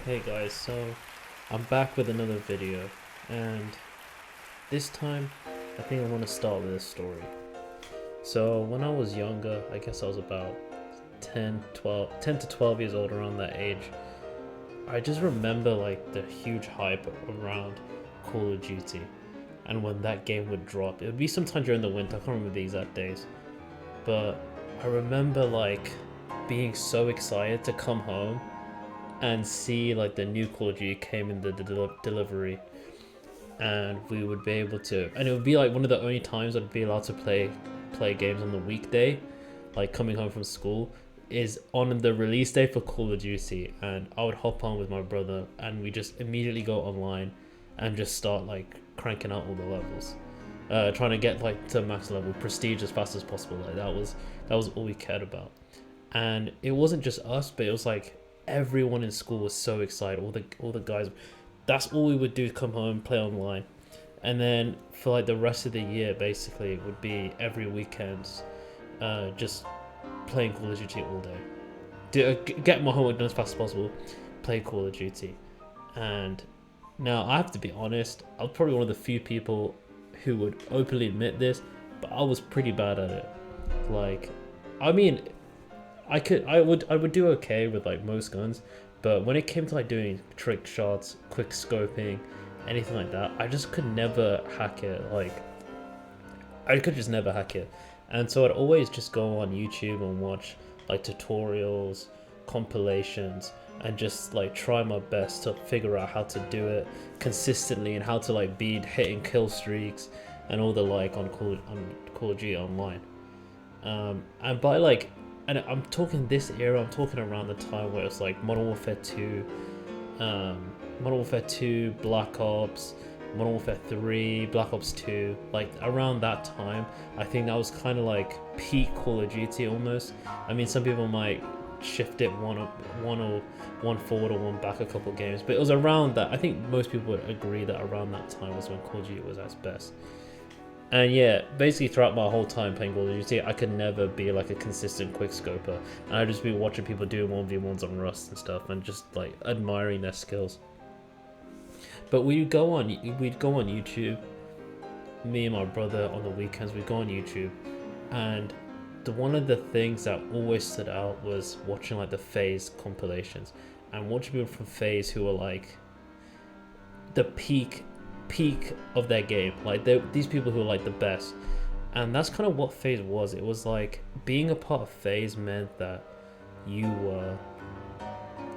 Hey guys, so I'm back with another video, and this time I think I want to start with a story. So when I was younger, I guess I was about 10 to 12 years old, around that age, I just remember like the huge hype around Call of Duty. And when that game would drop, it would be sometime during the winter, I can't remember the exact days, but I remember like being so excited to come home and see like the new Call of Duty came in the delivery, and we would be able to, and it would be like one of the only times I'd be allowed to play games on the weekday, like coming home from school, is on the release day for Call of Duty, and I would hop on with my brother, and we just immediately go online and just start like cranking out all the levels, trying to get like to max level prestige as fast as possible. Like that was all we cared about, and it wasn't just us, but it was like everyone in school was so excited. All the guys, that's all we would do: come home, play online, and then for like the rest of the year, basically, it would be every weekend, just playing Call of Duty all day. Get my homework done as fast as possible, play Call of Duty, and now I have to be honest. I was probably one of the few people who would openly admit this, but I was pretty bad at it. Like, I mean, I would do okay with like most guns, but when it came to like doing trick shots, quick scoping, anything like that, I just could never hack it. Like, I could just never hack it, and so I'd always just go on YouTube and watch like tutorials, compilations, and just like try my best to figure out how to do it consistently and how to like beat hitting kill streaks and all the like on Call of Duty Online. And by like, and I'm talking this era, I'm talking around the time where it's like Modern Warfare 2, Modern Warfare 2, Black Ops, Modern Warfare 3, Black Ops 2, like around that time. I think that was kind of like peak Call of Duty almost. I mean, some people might shift it one forward or one back a couple games, but it was around that. I think most people would agree that around that time was when Call of Duty was at its best. And yeah, basically throughout my whole time playing Call of Duty, I could never be like a consistent quick scoper. And I'd just be watching people do 1v1s on Rust and stuff and just like admiring their skills. But we'd go on YouTube, me and my brother on the weekends, we'd go on YouTube, and one of the things that always stood out was watching like the FaZe compilations and watching people from FaZe who were like the peak of their game, like these people who are like the best. And that's kind of what FaZe was. It was like being a part of FaZe meant that you were,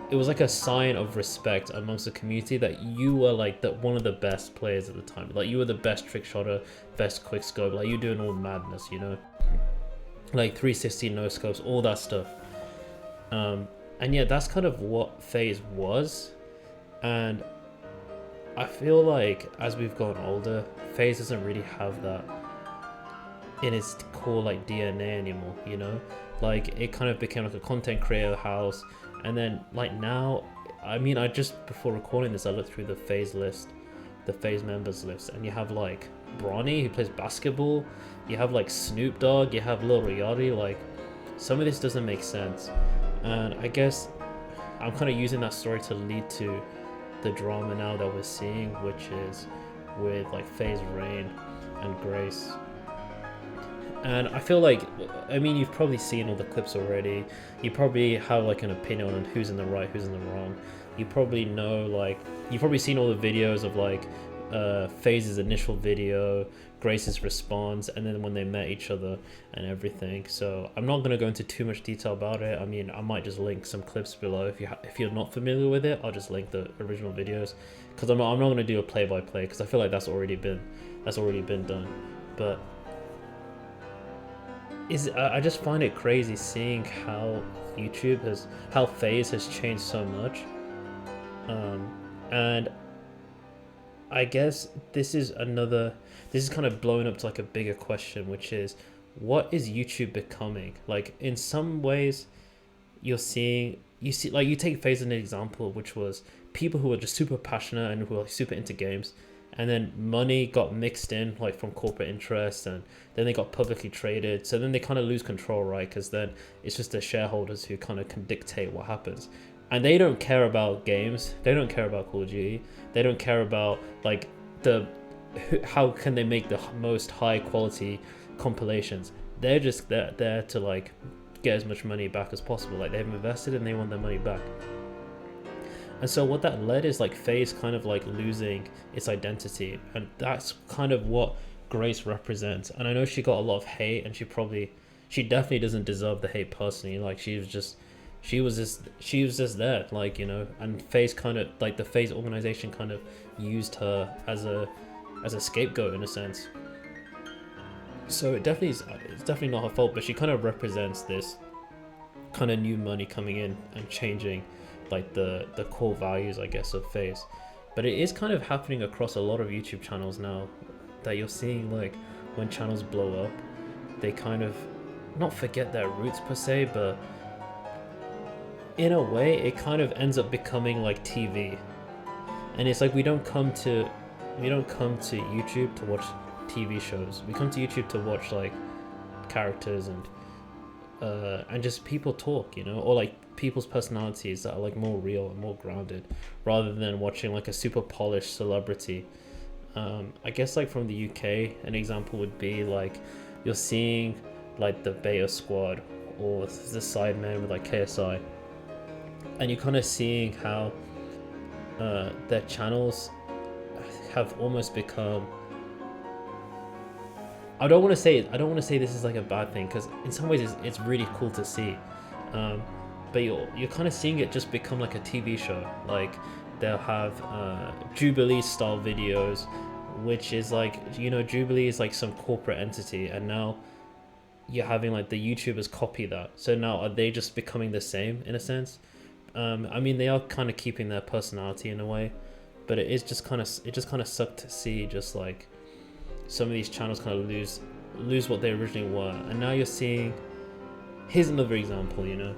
it was like a sign of respect amongst the community that you were like one of the best players at the time. Like you were the best trick shotter, best quick scope, like you doing all madness, like 360 no scopes, all that stuff. And yeah, that's kind of what FaZe was. And I feel like as we've gotten older, FaZe doesn't really have that in its core like DNA anymore, Like it kind of became like a content creator house, and then like now, I mean, I just before recording this, I looked through the FaZe list, the FaZe members list, and you have like Bronny who plays basketball, you have like Snoop Dogg, you have Lil Yachty. Like some of this doesn't make sense, and I guess I'm kind of using that story to lead to the drama now that we're seeing, which is with like FaZe Rain and Grace. And I feel like, I mean, you've probably seen all the clips already. You probably have like an opinion on who's in the right, who's in the wrong. You probably know, like, you've probably seen all the videos of like FaZe's initial video, Grace's response, and then when they met each other and everything. So I'm not going to go into too much detail about it. I mean, I might just link some clips below. If you're not familiar with it, I'll just link the original videos, because I'm not going to do a play-by-play, because I feel like that's already been done. But I just find it crazy seeing how how FaZe has changed so much. And I guess this is kind of blown up to like a bigger question, which is, what is YouTube becoming? Like in some ways, you see like, you take FaZe as an example, which was people who were just super passionate and who were like super into games, and then money got mixed in like from corporate interests, and then they got publicly traded, so then they kind of lose control, right? Because then it's just the shareholders who kind of can dictate what happens. and they don't care about games. They don't care about Call of Duty. They don't care about like how can they make the most high quality compilations. They're just there to like get as much money back as possible. Like they've invested and they want their money back. And so what that led is like FaZe kind of like losing its identity, and that's kind of what Grace represents. And I know she got a lot of hate, and she definitely doesn't deserve the hate personally. Like she was just there, like, you know. And FaZe kind of like the FaZe organization kind of used her as a scapegoat in a sense. So it's definitely not her fault, but she kind of represents this kind of new money coming in and changing like the core values, I guess, of FaZe. But it is kind of happening across a lot of YouTube channels now, that you're seeing like when channels blow up, they kind of not forget their roots per se, but in a way it kind of ends up becoming like TV. And it's like we don't come to YouTube to watch TV shows. We come to YouTube to watch like characters and just people talk, you know, or like people's personalities that are like more real and more grounded, rather than watching like a super polished celebrity. I guess like from the UK, an example would be like you're seeing like the Beta Squad or the Sidemen with like KSI, and you're kind of seeing how their channels have almost become, I don't want to say this is like a bad thing, because in some ways it's really cool to see, but you're kind of seeing it just become like a TV show. Like they'll have Jubilee style videos, which is like, you know, Jubilee is like some corporate entity, and now you're having like the YouTubers copy that. So now are they just becoming the same in a sense? I mean, they are kind of keeping their personality in a way, but it just kind of sucked to see just like some of these channels kind of lose what they originally were. And now you're seeing, here's another example, you know.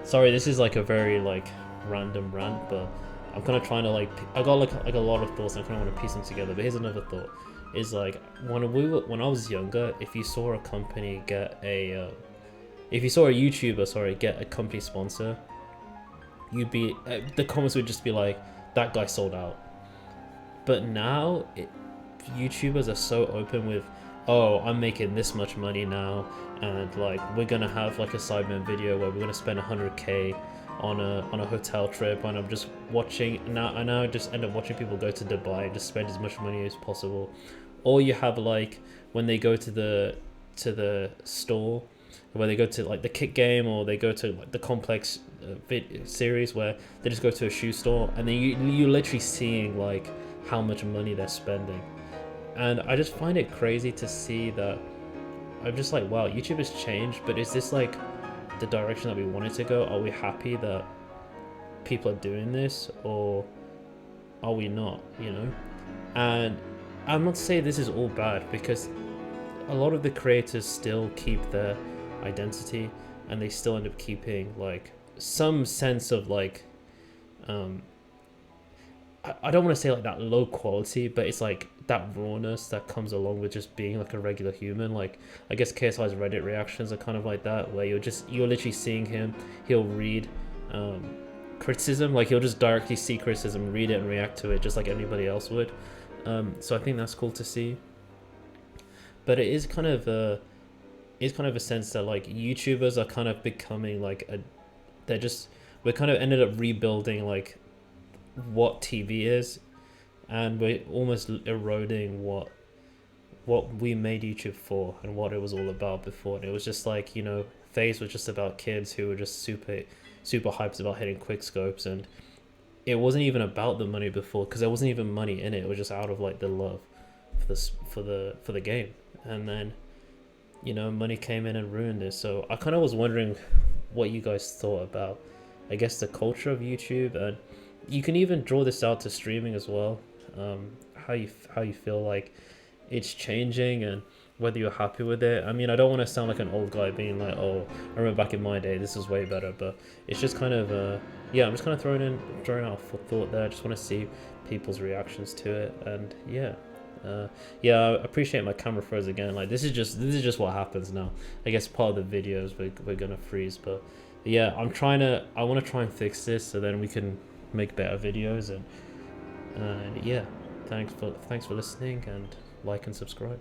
Sorry, this is like a very like random rant, but I'm kind of trying to like, I got like a lot of thoughts and I kind of want to piece them together. But here's another thought, is like when I was younger, if you saw a company get a if you saw a YouTuber get a company sponsor, you'd be the comments would just be like, that guy sold out. But now YouTubers are so open with, oh, I'm making this much money now, and like we're gonna have like a Sidemen video where we're gonna spend 100k on a hotel trip, and I'm just watching now. I now just end up watching people go to Dubai and just spend as much money as possible. Or you have like when they go to the store, where they go to like the Kick Game, or they go to like the Complex series, where they just go to a shoe store, and then you're literally seeing like how much money they're spending. And I just find it crazy to see that. I'm just like, wow, YouTube has changed, but is this like the direction that we wanted to go? Are we happy that people are doing this, or are we not, you know? And I'm not saying this is all bad, because a lot of the creators still keep their identity, and they still end up keeping like some sense of like I don't want to say like that low quality, but it's like that rawness that comes along with just being like a regular human. Like I guess KSI's Reddit reactions are kind of like that, where you're literally seeing him. He'll read criticism, like he'll just directly see criticism, read it, and react to it just like anybody else would. So I think that's cool to see. But it is kind of a sense that like YouTubers are kind of becoming like we're kind of ended up rebuilding like what TV is, and we're almost eroding what we made YouTube for and what it was all about before. And it was just like, you know, FaZe was just about kids who were just super hyped about hitting quick scopes, and it wasn't even about the money before, because there wasn't even money in it. It was just out of like the love for the game. And then, you know, money came in and ruined it. So I kind of was wondering what you guys thought about, I guess, the culture of YouTube. And you can even draw this out to streaming as well. How you feel like it's changing, and whether you're happy with it. I mean, I don't want to sound like an old guy being like, oh, I remember back in my day, this was way better. But it's just kind of, yeah, I'm just kind of throwing out for thought there. I just want to see people's reactions to it. And yeah. Yeah, I appreciate my camera froze again. Like this is just what happens now. I guess part of the videos we're gonna freeze, but Yeah, I want to try and fix this so then we can make better videos. And yeah, thanks for listening, and like and subscribe.